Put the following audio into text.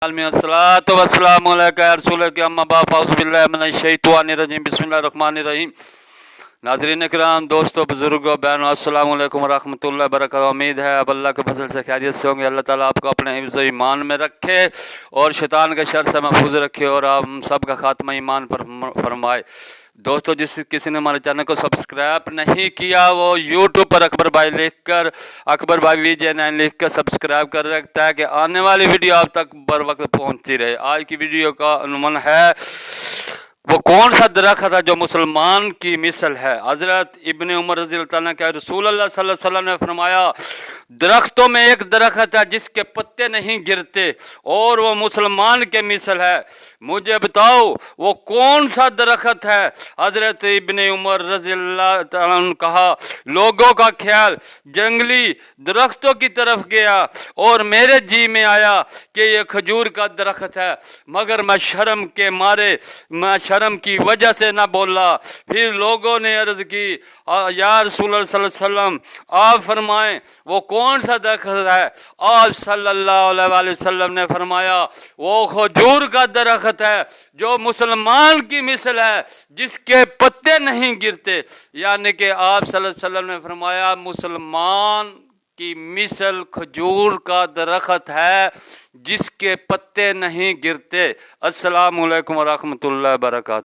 अस्सलातु वस्सलामु अलैका या रसूल अम्मा बाद औज़ु बिल्लाहि मिनश शैतानिर रजीम बिस्मिल्लाहिर रहमानिर रहीम। नाज़रीन किराम, दोस्तों, बुजुर्गों, बहनों, अस्सलामु अलैकुम व रहमतुल्लाहि व बरकातहू। उम्मीद है अब अल्लाह के फजल से खैरियत से होंगे। अल्लाह ताला आपको अपने हिफ्ज़ ईमान में रखे और शैतान के शर से महफूज रखे और आप सब का खात्मा ईमान पर फरमाए। दोस्तों, जिस किसी ने हमारे चैनल को सब्सक्राइब नहीं किया वो यूट्यूब पर अकबर भाई लिखकर अकबर भाई VJ9 लिख कर सब्सक्राइब कर रखता है कि आने वाली वीडियो आप तक बर वक्त पहुंचती रहे। आज की वीडियो का अनुमान है वो कौन सा दरख्त है जो मुसलमान की मिसल है। हज़रत इब्ने उमर रज़ी अल्लाह अन्हु के रसूल अल्लाह सल्लल्लाहु अलैहि वसल्लम ने फरमाया, दरख्तों में एक दरख्त है जिसके पत्ते नहीं गिरते और वो मुसलमान के मिसल है। मुझे बताओ वो कौन सा दरख्त है। हज़रत इब्ने उमर रज़ी अल्लाह अन्हु ने कहा, लोगों का ख्याल जंगली दरख्तों की तरफ गया और मेरे जी में आया कि ये खजूर का दरख्त है, मगर मैं शर्म की वजह से ना बोला। फिर लोगों ने अर्ज की, या रसूल अल्लाह सल्लल्लाहु अलैहि वसल्लम आप फरमाएं वो कौन सा दरख्त है। आप सल्लल्लाहु अलैहि वसल्लम ने फरमाया वो खजूर का दरख्त है जो मुसलमान की मिसल है जिसके पत्ते नहीं गिरते। यानी कि आप सल्लल्लाहु अलैहि वसल्लम ने फरमाया मुसलमान की मिसल खजूर का दरख्त है जिसके पत्ते नहीं गिरते। अस्सलामु अलैकुम व रहमतुल्लाहि व बरकातहू।